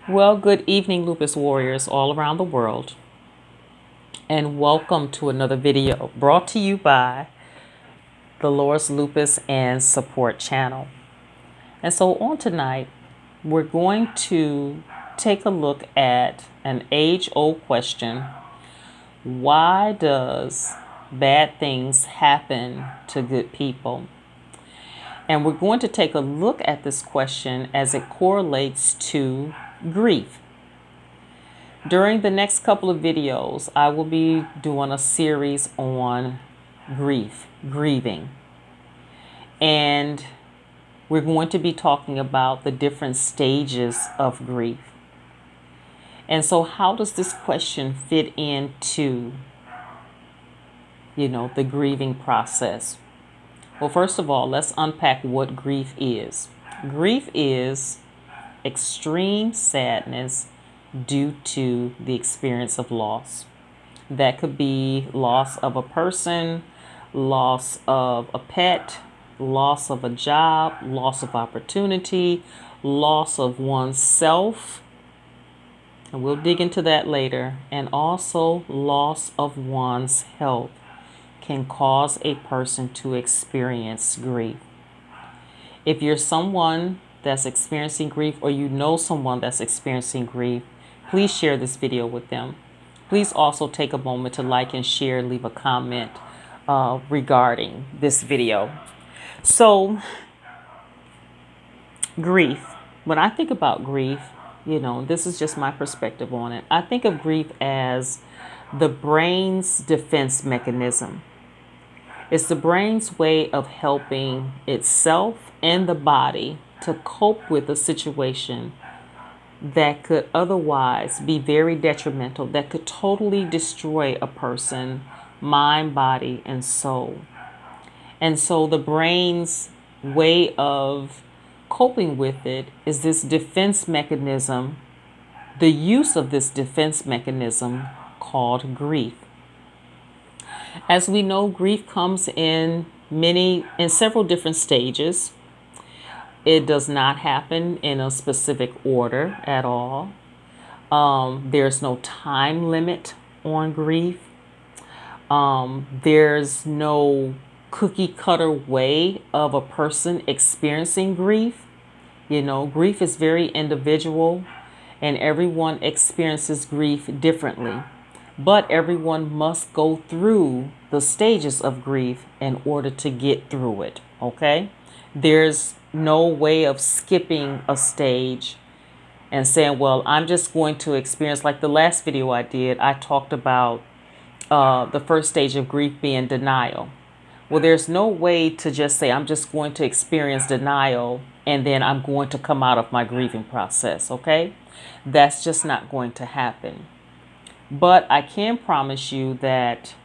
Well, good evening, Lupus Warriors all around the world, and welcome to another video brought to you by the Lord's Lupus and Support channel. And so on tonight, we're going to take a look at an age-old question. Why does bad things happen to good people? And we're going to take a look at this question as it correlates to grief. During the next couple of videos, I will be doing a series on grieving. And we're going to be talking about the different stages of grief. And so how does this question fit into, the grieving process? Well, first of all, let's unpack what grief is. Grief is extreme sadness due to the experience of loss. That could be loss of a person, loss of a pet, loss of a job, loss of opportunity, loss of oneself, and we'll dig into that later, and also loss of one's health can cause a person to experience grief. If you're someone that's experiencing grief, or you know someone that's experiencing grief, please share this video with them. Please also take a moment to like and share, leave a comment regarding this video. So, grief. When I think about grief, this is just my perspective on it. I think of grief as the brain's defense mechanism. It's the brain's way of helping itself and the body to cope with a situation that could otherwise be very detrimental, that could totally destroy a person, mind, body, and soul. And so the brain's way of coping with it is this defense mechanism, the use of this defense mechanism called grief. As we know, grief comes in several different stages. It does not happen in a specific order at all. There's no time limit on grief. There's no cookie cutter way of a person experiencing grief. Grief is very individual, and everyone experiences grief differently. But everyone must go through the stages of grief in order to get through it, okay? There's no way of skipping a stage and saying, well, I'm just going to experience, like the last video I did, I talked about the first stage of grief being denial. Well, there's no way to just say, I'm just going to experience denial and then I'm going to come out of my grieving process, okay? That's just not going to happen. But I can promise you that,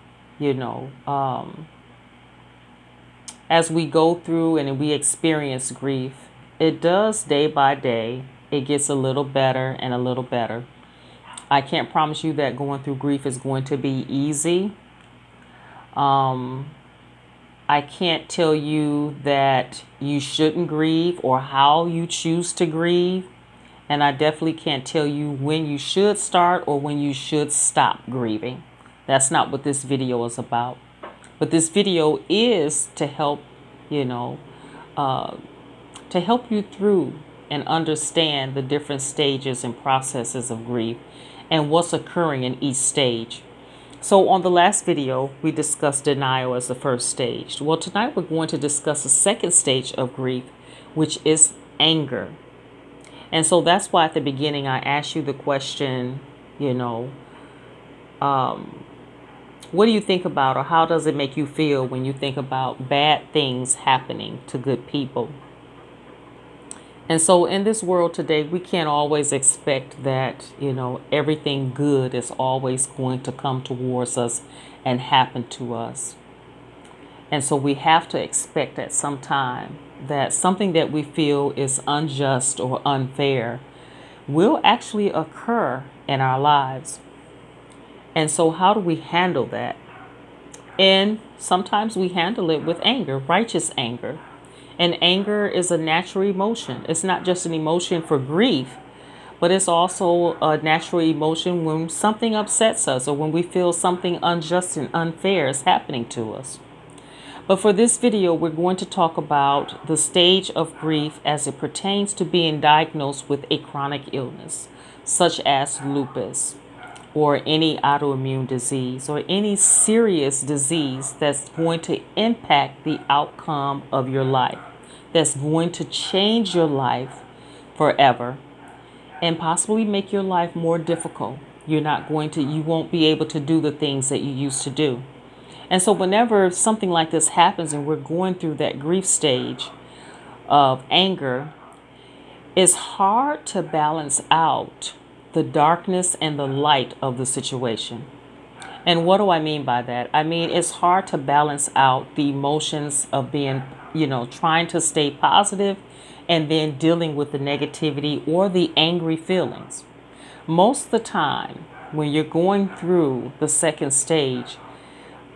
as we go through and we experience grief, it does day by day. It gets a little better and a little better. I can't promise you that going through grief is going to be easy. I can't tell you that you shouldn't grieve or how you choose to grieve. And I definitely can't tell you when you should start or when you should stop grieving. That's not what this video is about. But this video is to help, to help you through and understand the different stages and processes of grief and what's occurring in each stage. So on the last video, we discussed denial as the first stage. Well, tonight we're going to discuss the second stage of grief, which is anger. And so that's why at the beginning I asked you the question, what do you think about, or how does it make you feel when you think about bad things happening to good people? And so in this world today, we can't always expect that, everything good is always going to come towards us and happen to us. And so we have to expect at some time that something that we feel is unjust or unfair will actually occur in our lives. And so how do we handle that? And sometimes we handle it with anger, righteous anger. And anger is a natural emotion. It's not just an emotion for grief, But it's also a natural emotion when something upsets us or when we feel something unjust and unfair is happening to us. But for this video, we're going to talk about the stage of grief as it pertains to being diagnosed with a chronic illness, such as lupus or any autoimmune disease or any serious disease that's going to impact the outcome of your life, that's going to change your life forever and possibly make your life more difficult. You won't be able to do the things that you used to do. And so whenever something like this happens and we're going through that grief stage of anger, it's hard to balance out the darkness and the light of the situation. And what do I mean by that? I mean, it's hard to balance out the emotions of being, trying to stay positive and then dealing with the negativity or the angry feelings. Most of the time, when you're going through the second stage,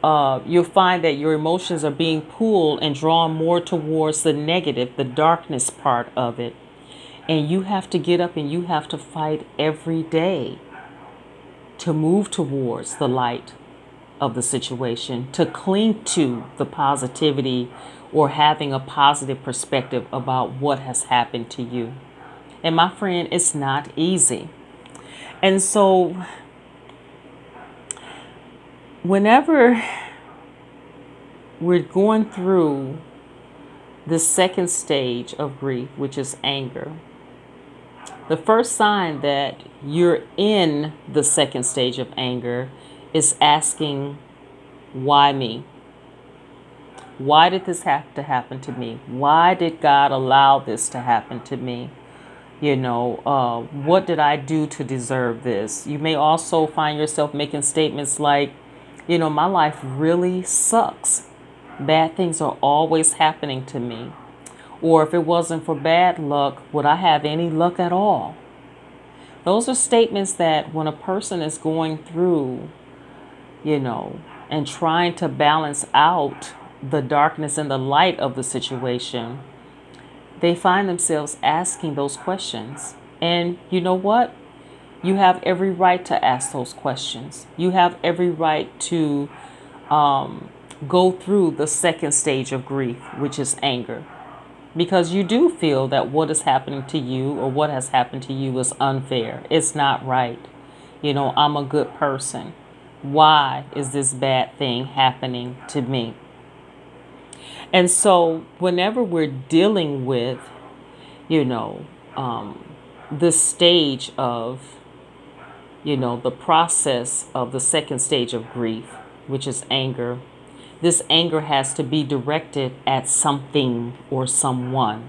you'll find that your emotions are being pulled and drawn more towards the negative, the darkness part of it. And you have to get up and you have to fight every day to move towards the light of the situation, to cling to the positivity or having a positive perspective about what has happened to you. And my friend, it's not easy. And so whenever we're going through the second stage of grief, which is anger, the first sign that you're in the second stage of anger is asking, why me? Why did this have to happen to me? Why did God allow this to happen to me? What did I do to deserve this? You may also find yourself making statements like, my life really sucks. Bad things are always happening to me. Or if it wasn't for bad luck, would I have any luck at all? Those are statements that when a person is going through, and trying to balance out the darkness and the light of the situation, they find themselves asking those questions. And you know what? You have every right to ask those questions. You have every right to go through the second stage of grief, which is anger. Because you do feel that what is happening to you or what has happened to you is unfair. It's not right. I'm a good person. Why is this bad thing happening to me? And so whenever we're dealing with, this stage of, the process of the second stage of grief, which is anger, this anger has to be directed at something or someone.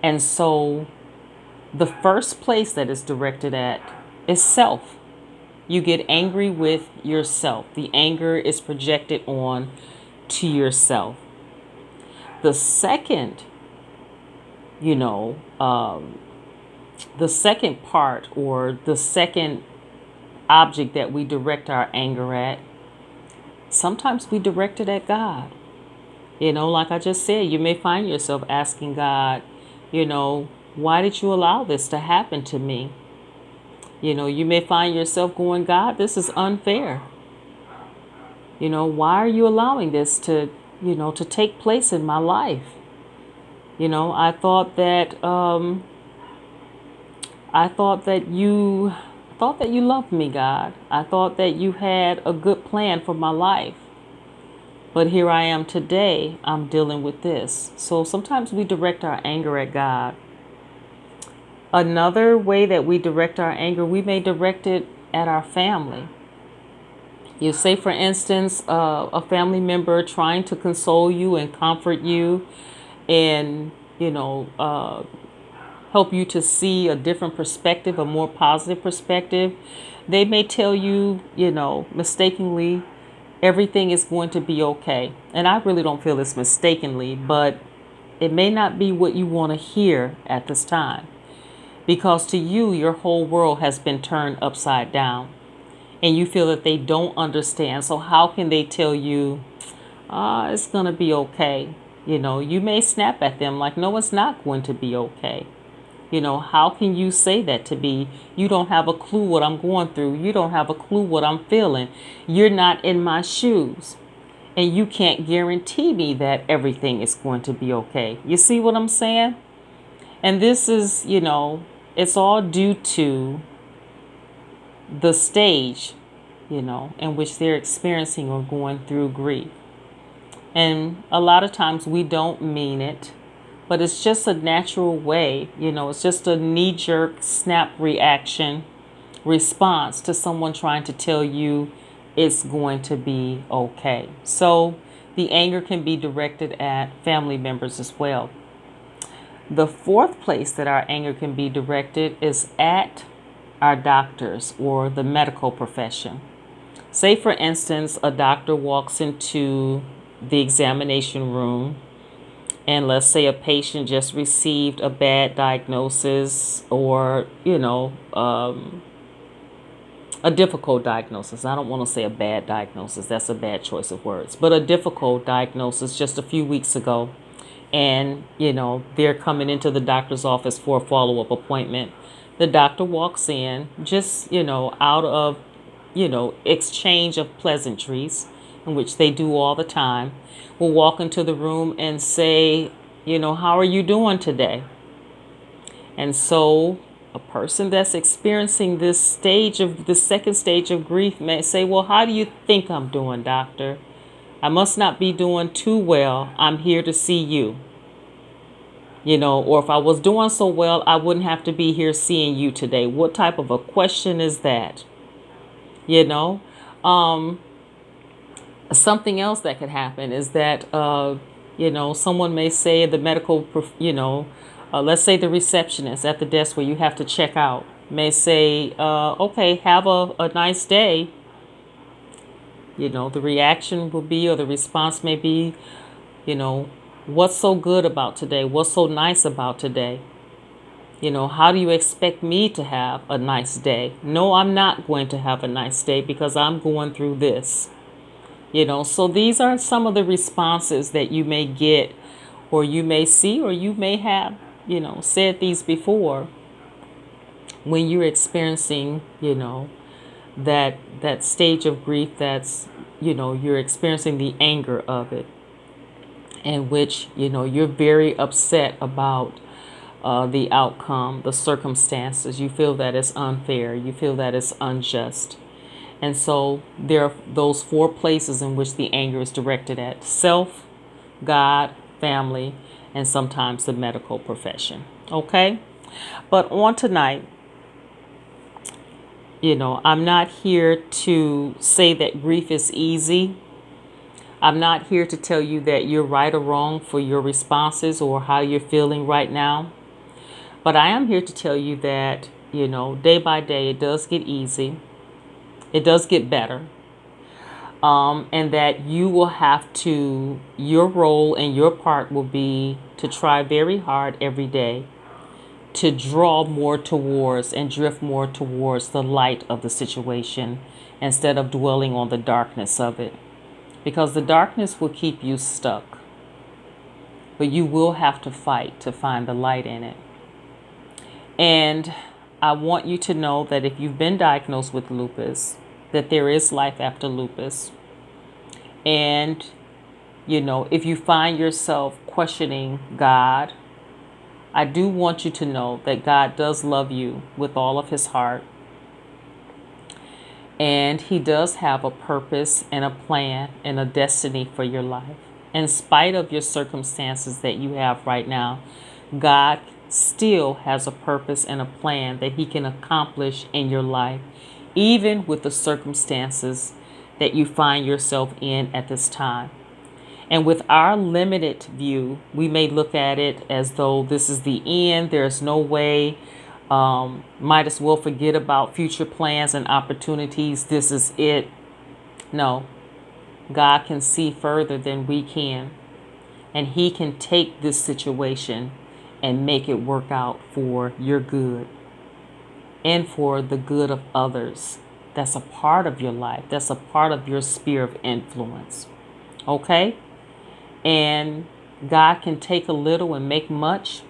And so the first place that it's directed at is self. You get angry with yourself. The anger is projected on to yourself. The second, the second part or the second object that we direct our anger at, sometimes we direct it at God. Like I just said, you may find yourself asking God, why did you allow this to happen to me? You may find yourself going, God, this is unfair. Why are you allowing this to take place in my life? I thought that you loved me, God. I thought that you had a good plan for my life. But here I am today, I'm dealing with this. So sometimes we direct our anger at God. Another way that we direct our anger, we may direct it at our family. You say, for instance, a family member trying to console you and comfort you and, help you to see a different perspective, a more positive perspective. They may tell you, mistakenly, everything is going to be okay. And I really don't feel it's mistakenly, but it may not be what you want to hear at this time. Because to you, your whole world has been turned upside down. And you feel that they don't understand. So how can they tell you, it's going to be okay? You may snap at them like, no, it's not going to be okay. How can you say that to me? You don't have a clue what I'm going through. You don't have a clue what I'm feeling. You're not in my shoes. And you can't guarantee me that everything is going to be okay. You see what I'm saying? And this is, it's all due to the stage, in which they're experiencing or going through grief. And a lot of times we don't mean it, but it's just a natural way, it's just a knee jerk snap reaction response to someone trying to tell you it's going to be okay. So the anger can be directed at family members as well. The fourth place that our anger can be directed is at our doctors or the medical profession. Say, for instance, a doctor walks into the examination room, and let's say a patient just received a bad diagnosis or, a difficult diagnosis. I don't want to say a bad diagnosis. That's a bad choice of words. But a difficult diagnosis just a few weeks ago. And, they're coming into the doctor's office for a follow-up appointment. The doctor walks in just, out of, exchange of pleasantries, in which they do all the time, will walk into the room and say, how are you doing today? And so a person that's experiencing this second stage of grief may say, well, how do you think I'm doing, doctor? I must not be doing too well. I'm here to see you. Or if I was doing so well, I wouldn't have to be here seeing you today. What type of a question is that? Something else that could happen is that, someone may say the medical, let's say the receptionist at the desk where you have to check out may say, okay, have a nice day. The reaction will be, or the response may be, what's so good about today? What's so nice about today? How do you expect me to have a nice day? No, I'm not going to have a nice day because I'm going through this. So these are some of the responses that you may get, or you may see, or you may have, said these before when you're experiencing, that stage of grief that's, you're experiencing the anger of it, in which, you're very upset about the outcome, the circumstances. You feel that it's unfair. You feel that it's unjust. And so there are those four places in which the anger is directed at: self, God, family, and sometimes the medical profession. Okay? But on tonight, I'm not here to say that grief is easy. I'm not here to tell you that you're right or wrong for your responses or how you're feeling right now. But I am here to tell you that, day by day, it does get easy. It does get better. And that you will have to, your role and your part will be to try very hard every day to draw more towards and drift more towards the light of the situation instead of dwelling on the darkness of it. Because the darkness will keep you stuck. But you will have to fight to find the light in it. And I want you to know that if you've been diagnosed with lupus, that there is life after lupus. And, if you find yourself questioning God, I do want you to know that God does love you with all of his heart. And he does have a purpose and a plan and a destiny for your life. In spite of your circumstances that you have right now, God still has a purpose and a plan that he can accomplish in your life, even with the circumstances that you find yourself in at this time. And with our limited view, we may look at it as though this is the end. There's no way. Might as well forget about future plans and opportunities. This is it. No, God can see further than we can. And he can take this situation and make it work out for your good and for the good of others. That's a part of your life. That's a part of your sphere of influence. Okay? And God can take a little and make much.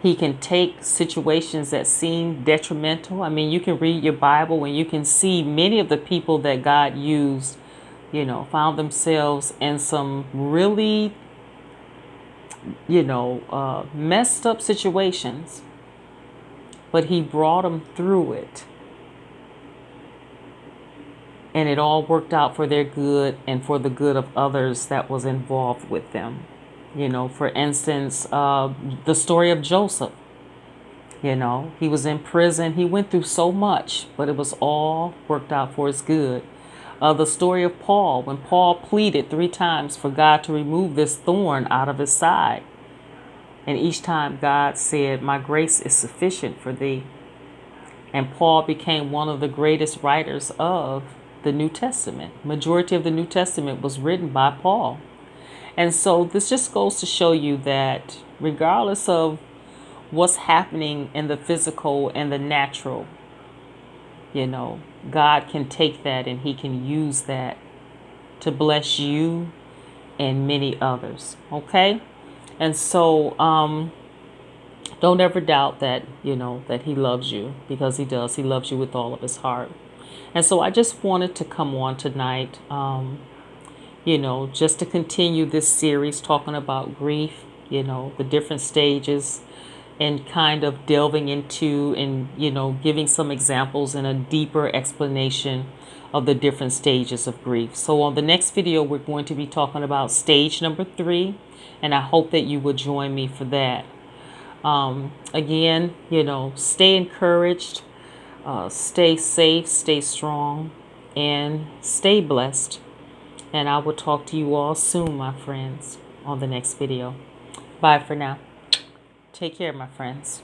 He can take situations that seem detrimental. I mean, you can read your Bible and you can see many of the people that God used, found themselves in some really, messed up situations, but He brought them through it. And it all worked out for their good and for the good of others that was involved with them. For instance, the story of Joseph. He was in prison. He went through so much, but it was all worked out for his good. The story of Paul, when Paul pleaded 3 times for God to remove this thorn out of his side. And each time God said, "My grace is sufficient for thee." And Paul became one of the greatest writers of the New Testament. Majority of the New Testament was written by Paul. And so this just goes to show you that regardless of what's happening in the physical and the natural, God can take that and He can use that to bless you and many others. Okay? And so don't ever doubt that, that He loves you, because He does. He loves you with all of His heart. And so I just wanted to come on tonight, just to continue this series talking about grief, the different stages, and kind of delving into and, giving some examples and a deeper explanation of the different stages of grief. So on the next video, we're going to be talking about stage number 3, and I hope that you will join me for that. Again, stay encouraged, stay safe, stay strong, and stay blessed. And I will talk to you all soon, my friends, on the next video. Bye for now. Take care, my friends.